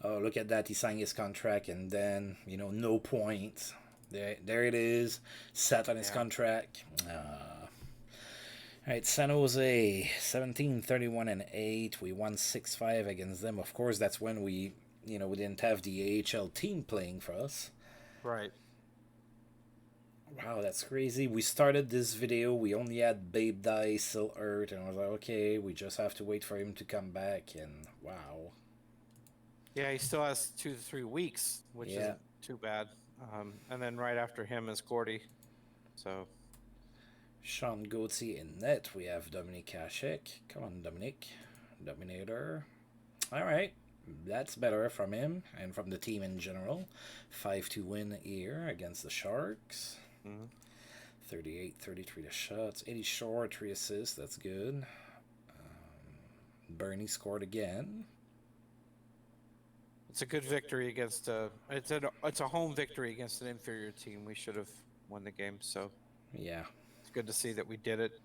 Oh, look at that. He signed his contract and then, no points. There it is. Set on his contract. All right, San Jose, 17-31-8. We won 6-5 against them. Of course, that's when we didn't have the AHL team playing for us. Right. Wow, that's crazy. We started this video. We only had Babe Die, still hurt. And I was like, okay, we just have to wait for him to come back. And wow. Yeah, he still has 2 to 3 weeks, which isn't too bad. And then right after him is Gordy. So Sean Gauthier in net. We have Dominic Hasek. Come on, Dominic. Dominator. All right. That's better from him and from the team in general. 5-2 win here against the Sharks. 38-33 the shots. 80 short, 3 assists. That's good. Bernie scored again. it's a good victory against it's a home victory against an inferior team. We should have won the game, so yeah, it's good to see that we did it.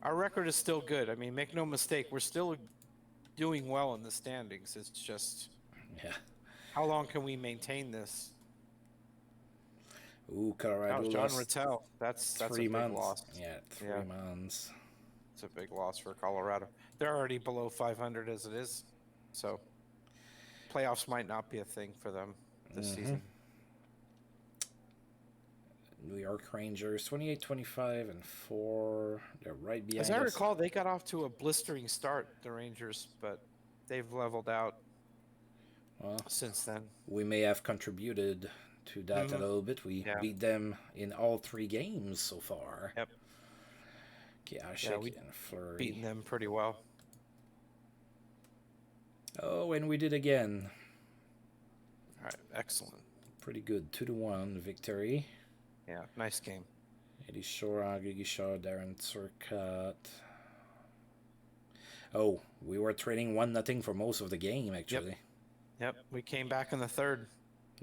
Our record is still good. I mean, make no mistake, we're still doing well in the standings. It's just how long can we maintain this? Ooh, Colorado John lost Rattel. That's 3 a big months. loss. Yeah, 3 months. It's a big loss for Colorado. They're already below 500 as it is, so playoffs might not be a thing for them this season. New York Rangers, 28-25-4. They're right behind As I us. recall, they got off to a blistering start, the Rangers, but they've leveled out since then. We may have contributed to that a little bit. We beat them in all 3 games so far. Yep. We and Fleury. Beaten them pretty well. Oh, and we did again. All right, excellent. Pretty good. 2-1 victory. Yeah, nice game. Eddie Shora, Gigi Shaw, Darren Turcotte. Oh, we were trading 1-0 for most of the game, actually. Yep, we came back in the third.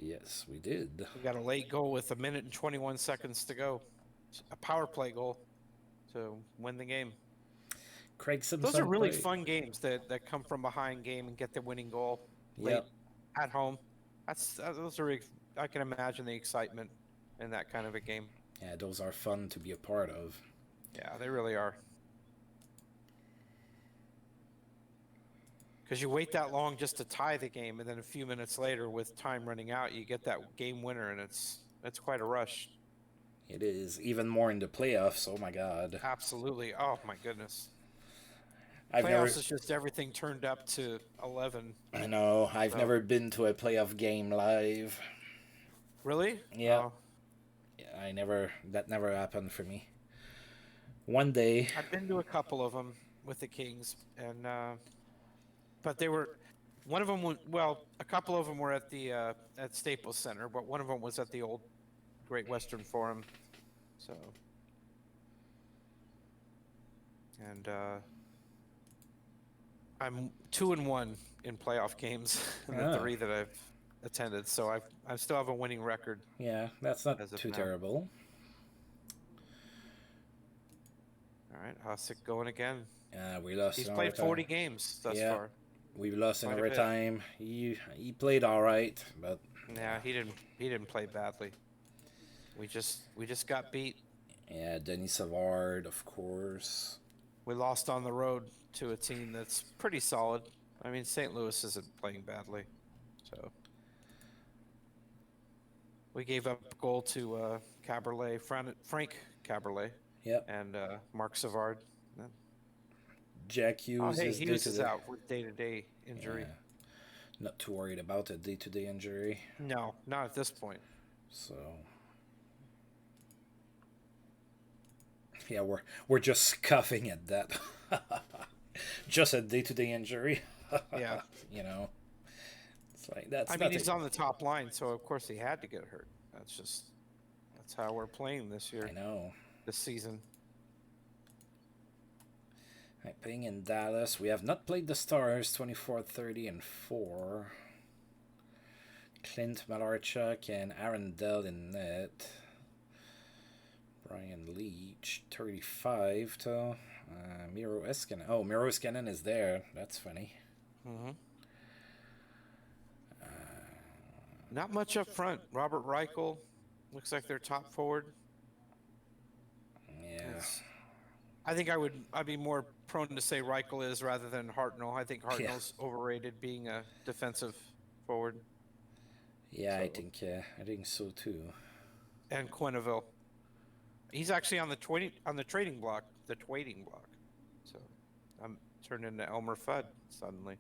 Yes, we did. We got a late goal with 1 minute and 21 seconds to go. A power play goal to win the game. Craig Simpson. Those are really fun games that come from behind game and get the winning goal late at home. Those are, I can imagine the excitement in that kind of a game. Yeah, those are fun to be a part of. Yeah, they really are. Because you wait that long just to tie the game, and then a few minutes later, with time running out, you get that game winner, and it's quite a rush. It is, even more in the playoffs. Oh my God. Absolutely. Oh my goodness. Playoffs is just everything turned up to 11. I know. I've never been to a playoff game live. Really? Yeah. That never happened for me. One day. I've been to a couple of them with the Kings, and but they were, one of them was, a couple of them were at the at Staples Center, but one of them was at the old Great Western Forum. So, and I'm 2-1 in playoff games in the Oh, 3 that I've attended. So I still have a winning record yeah, that's not as of too now. terrible. All right, how's it going again? We lost He's in played overtime. 40 games thus Yeah, far. we lost in Quite a bit. overtime. He played all right, but Yeah, he didn't play badly. We just got beat. yeah, Denis Savard, of course. We lost on the road to a team that's pretty solid. I mean, St. Louis isn't playing badly, so we gave up a goal to Caberlet, Frank Caberlet, Yep. and Mark Savard. Jack Oh, Hughes hey, is day Hughes to is day. out with day-to-day injury. Yeah, not too worried about a day-to-day injury. No, not at this point. So yeah, we're just scoffing at that. Just a day-to-day injury. Yeah. You know, it's like that's. I mean, he's on the top line, so of course he had to get hurt. That's how we're playing this year, I know. this season. Right, playing in Dallas. We have not played the Stars. 24, 30, and 4. Clint Malarchuk and Aaron Dell in net. Brian Leach, 35 to Miro Eskinen. Oh, Miro Eskinen is there. That's funny. Mm-hmm. Not much up front. Robert Reichel looks like their top forward. Yeah. I think I'd be more prone to say Reichel is rather than Hartnell. I think Hartnell's overrated being a defensive forward. Yeah, I think so too. And Quenneville. He's actually on the trading block, So I'm turned into Elmer Fudd suddenly.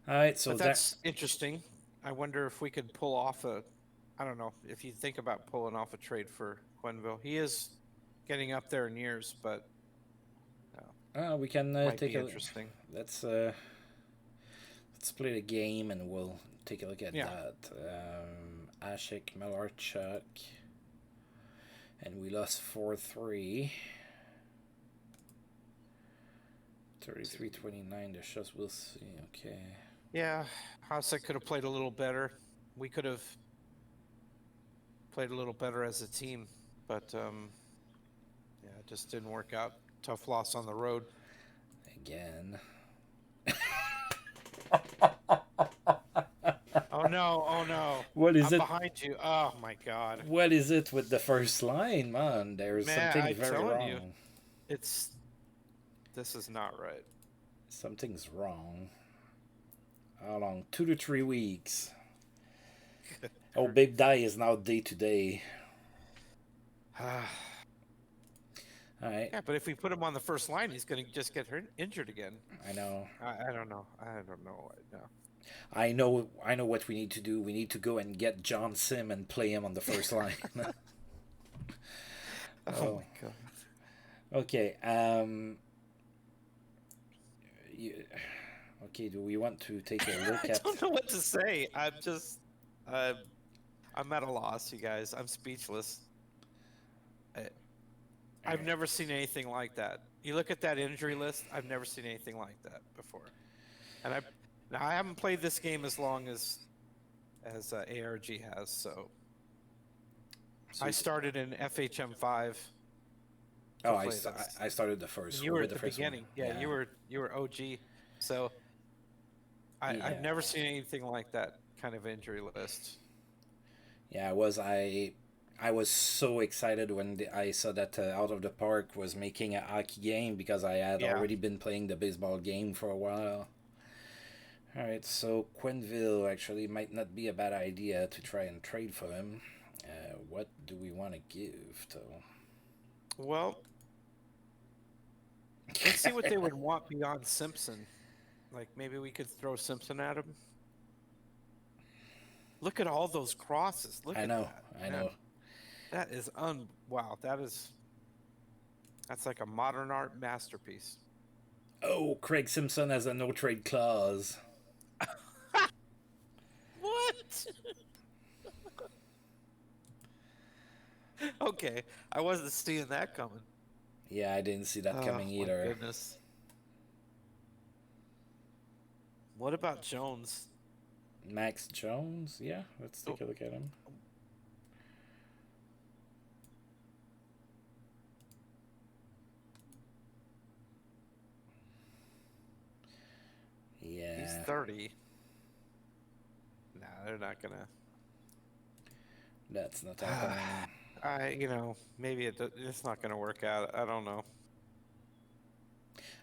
All right, so but that's interesting. I wonder if we could pull off I don't know if you think about pulling off a trade for Quenneville. He is getting up there in years, but we can take a interesting. Let's play the game and we'll take a look at that. Ashik Malarchuk, and we lost 4-3. 33-29. The shots we'll see. Okay. Yeah, Hasek could have played a little better. We could have played a little better as a team, but yeah, it just didn't work out. Tough loss on the road. Again. Oh no. What is I'm it? Behind you. Oh my God. What is it with the first line, man? There's something very wrong. This is not right. Something's wrong. How long? 2 to 3 weeks. Oh, Big Die is now day to day. All right. Yeah, but if we put him on the first line, he's going to just get injured again. I know. I don't know. I don't know right now. I know what we need to do. We need to go and get John Sim and play him on the first line. Oh my God. Okay. Okay. Do we want to take a look at? I don't know what to say. I'm at a loss, you guys. I'm speechless. I've never seen anything like that. You look at that injury list. I've never seen anything like that before. And I haven't played this game as long as ARG has. So I started in FHM 5. Oh, I started the first. You were at the the beginning. Yeah, you were OG. So I've never seen anything like that kind of injury list. Yeah, I was so excited when I saw that Out of the Park was making a hockey game because I had already been playing the baseball game for a while. All right, so Quenneville actually might not be a bad idea to try and trade for him. What do we want to give, though? Well, let's see what they would want beyond Simpson. Like maybe we could throw Simpson at him. Look at all those crosses. I know. That is wow. That's like a modern art masterpiece. Oh, Craig Simpson has a no trade clause. What? Okay, I wasn't seeing that coming. Yeah, I didn't see that Oh coming my either. goodness. What about Jones? Max Jones? Yeah, let's Oh, take a look at him. he's Yeah, 30. Nah, they're not gonna. that's not happening. Maybe it's not gonna work out. I don't know.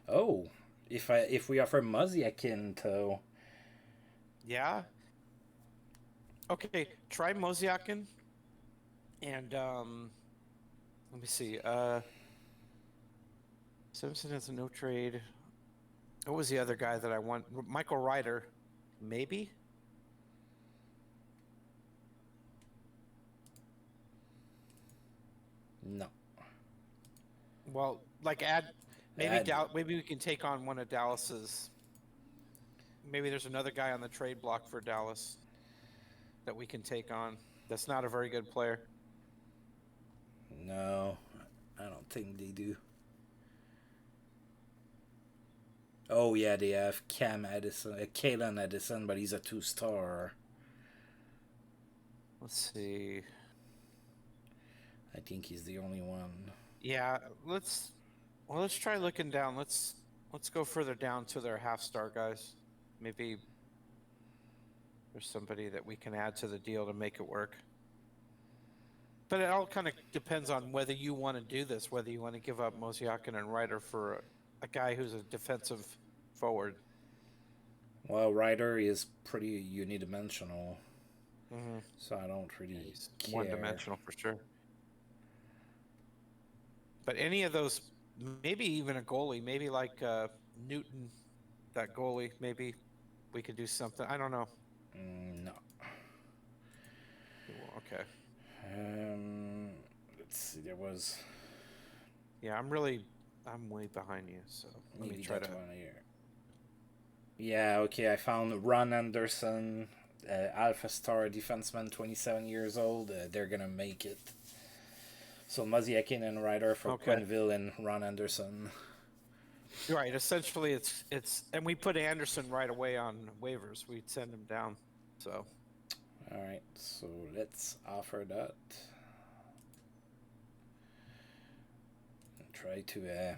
Oh, if we offer Mozyakin though, Yeah. Okay, try Mozyakin and let me see. Simpson has a no trade. What was the other guy that I want? Michael Ryder, maybe. no. Well, like add maybe Add, Maybe we can take on one of Dallas's. Maybe there's another guy on the trade block for Dallas that we can take on. That's not a very good player. no, I don't think they do. Oh yeah, they have Kalen Edison, but he's a 2-star. Let's see. I think he's the only one. Yeah, let's try looking down. Let's go further down to their half star guys. Maybe there's somebody that we can add to the deal to make it work. But it all kind of depends on whether you want to do this, whether you want to give up Mosiakin and Ryder for a guy who's a defensive forward. Well, Ryder is pretty unidimensional, Mm-hmm. so I don't Yeah, really he's care. one-dimensional for sure. But any of those, maybe even a goalie, maybe like Newton, that goalie, maybe we could do something. I don't know. No. Okay. Let's see. There was Yeah, I'm way behind you. So let me maybe try that to. one here. Yeah. Okay. I found Ron Anderson, Alpha Star defenseman, 27 years old. They're gonna make it. So Mozyakin and Ryder for Okay. Quenneville and Ron Anderson. Right. Essentially, and we put Anderson right away on waivers. We'd send him down. So. All right. So let's offer that. And try to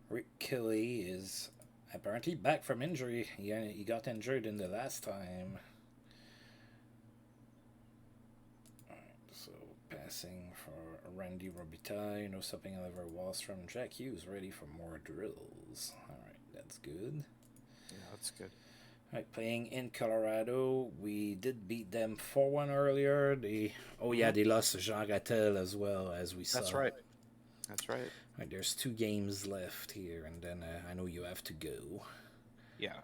Rick Kelly is apparently back from injury. He got injured in the last time. So passing for Randy Robitaille, no stopping Oliver Wallstrom. Jack Hughes ready for more drills. All right, that's good. Yeah, that's good. All right, playing in Colorado, we did beat them 4-1 earlier. They lost Jean Rattel as well, as we saw. That's right. That's right. All right, there's 2 games left here, and then I know you have to go. Yeah.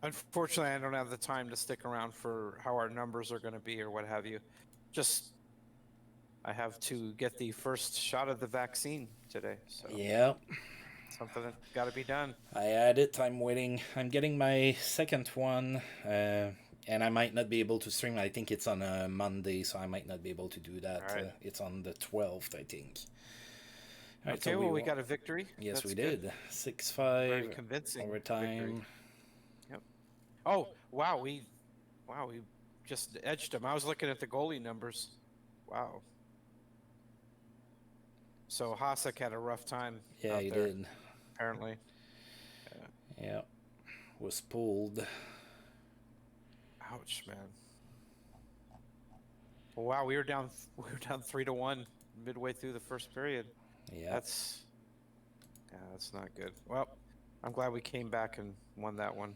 Unfortunately, I don't have the time to stick around for how our numbers are going to be or what have you. Just, I have to get the first shot of the vaccine today. So Yeah. something that's got to be done. I had it. I'm waiting. I'm getting my second one, and I might not be able to stream. I think it's on a Monday, so I might not be able to do that. All right. It's on the 12th, I think. All right, okay, so we got a victory. Yes, that's we good. did. 6-5. Very convincing Overtime. victory. Yep. Oh, wow. We just edged them. I was looking at the goalie numbers. Wow. So Hasek had a rough time. Yeah, he there, did. Apparently. Yeah. Was pulled. Ouch, man. Well, wow, we were down 3-1 midway through the first period. Yeah. That's not good. Well, I'm glad we came back and won that one.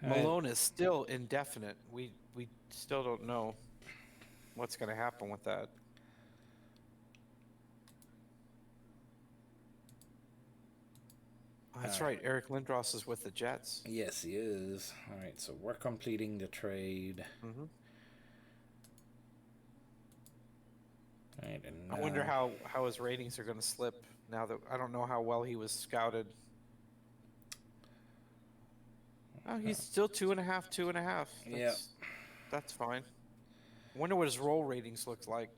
Malone is still indefinite. We still don't know what's going to happen with that. That's right. Eric Lindros is with the Jets. Yes, he is. All right, so we're completing the trade. Mm-hmm. All right, and I wonder how his ratings are going to slip now that I don't know how well he was scouted. Oh, he's still 2.5, 2.5. Yeah. That's fine. I wonder what his roll ratings look like.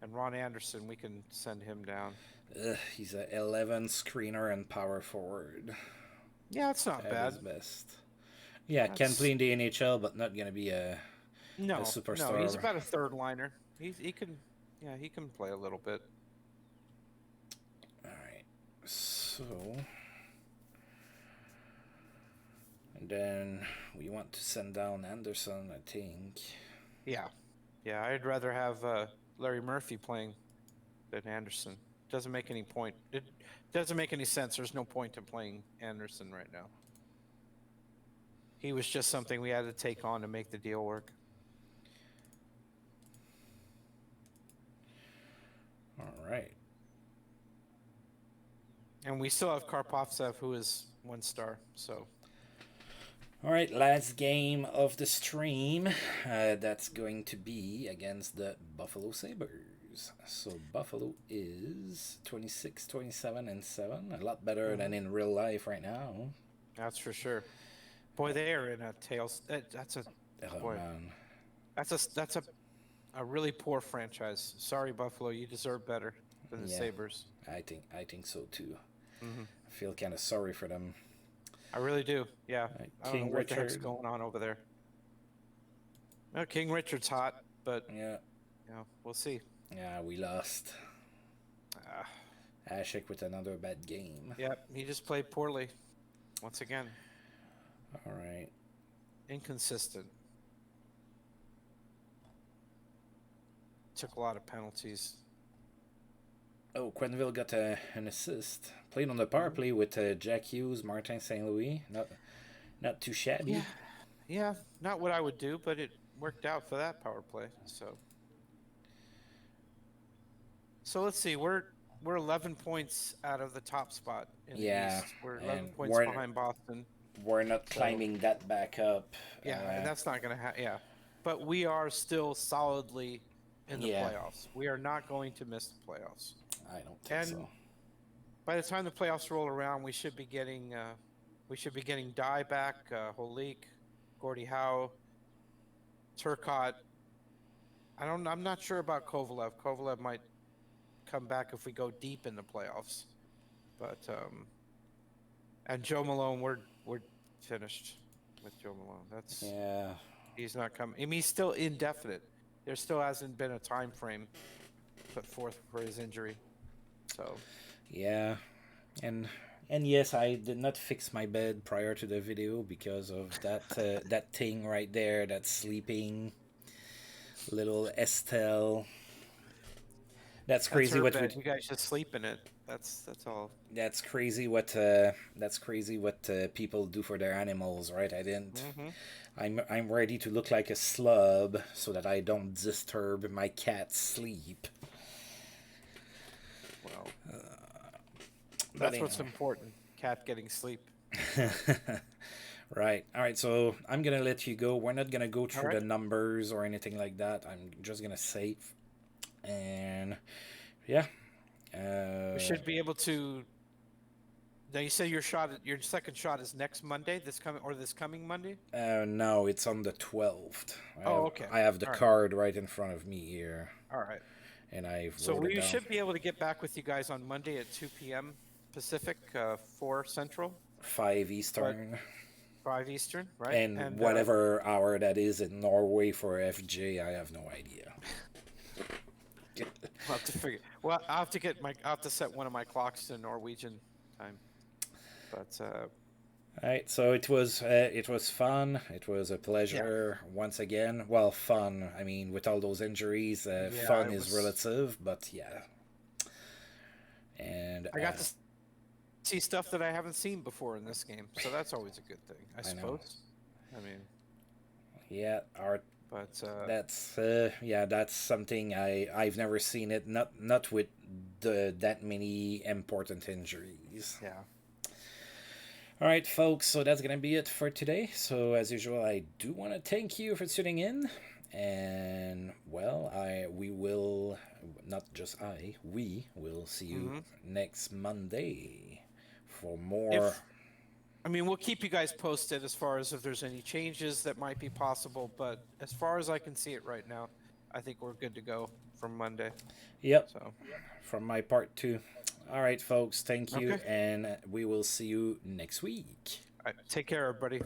And Ron Anderson, we can send him down. He's a 11 screener and power forward. Yeah, it's not At bad. his best. Yeah, can play in the NHL, but not gonna be a superstar. No, he's about a third liner. He can play a little bit. All right, so and then we want to send down Anderson, I think. Yeah, I'd rather have Larry Murphy playing than Anderson. Doesn't make any point. It doesn't make any sense. There's no point in playing Anderson right now. He was just something we had to take on to make the deal work. All right. And we still have Karpovtsev, who is 1 star. So. All right, last game of the stream. That's going to be against the Buffalo Sabers. So Buffalo is 26, 27, and 7. A lot better than in real life right now. That's for sure. Boy, they are in a tails. That's a really poor franchise. Sorry, Buffalo, you deserve better than the Sabers. I think so too. I feel kind of sorry for them. I really do. Yeah. I don't know what the heck's going on over there. Well, King Richard's hot, but we'll see. Yeah, we lost. Ashik with another bad game. Yep, he just played poorly once again. All right. Inconsistent. Took a lot of penalties. Oh, Quenville got an assist. Played on the power play with Jack Hughes, Martin St. Louis. Not too shabby. Yeah, not what I would do, but it worked out for that power play. So let's see. We're 11 points out of the top spot in the East. We're 11 points behind Boston. We're not climbing that back up. Yeah, and that's not going to happen. Yeah, but we are still solidly in the playoffs. We are not going to miss the playoffs. I don't think so. By the time the playoffs roll around, we should be getting Dye back, Holik, Gordie Howe, Turcotte. I'm not sure about Kovalev. Kovalev might come back if we go deep in the playoffs. But and Joe Malone, we're finished with Joe Malone. He's not coming. I mean, he's still indefinite. There still hasn't been a time frame put forth for his injury. So. Yeah, and yes, I did not fix my bed prior to the video because of that thing right there, that sleeping little Estelle. That's crazy. What you guys just sleep in it. That's all. That's crazy. What people do for their animals, right? I didn't. I'm ready to look like a slub so that I don't disturb my cat's sleep. Well, that's what's important. Cat getting sleep. Right. All right. So I'm gonna let you go. We're not gonna go through the numbers or anything like that. I'm just gonna save, and we should be able to. Now you say your second shot is next Monday, this coming Monday? No, it's on the 12th. Okay. I have the card right in front of me here. All right. And So we should be able to get back with you guys on Monday at 2 p.m. Pacific, 4 Central. 5 Eastern. 5 Eastern, right? And whatever hour that is in Norway for FJ, I have no idea. We'll have to figure. Well, I'll have to set one of my clocks to Norwegian time. But all right, so it was fun. It was a pleasure once again. Well, fun. I mean, with all those injuries, fun is relative, but yeah. And I got to see stuff that I haven't seen before in this game, so that's always a good thing, I suppose. I mean, yeah, but that's something I've never seen it. Not with that many important injuries. Yeah. All right, folks, so that's going to be it for today. So, as usual, I do want to thank you for tuning in. And well, we will, not just we will see you next Monday for more. We'll keep you guys posted as far as if there's any changes that might be possible, but as far as I can see it right now, I think we're good to go from Monday. Yep. So, from my part too. All right, folks. Thank you, Okay. and we will see you next week. all right, take care, everybody.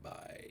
Bye.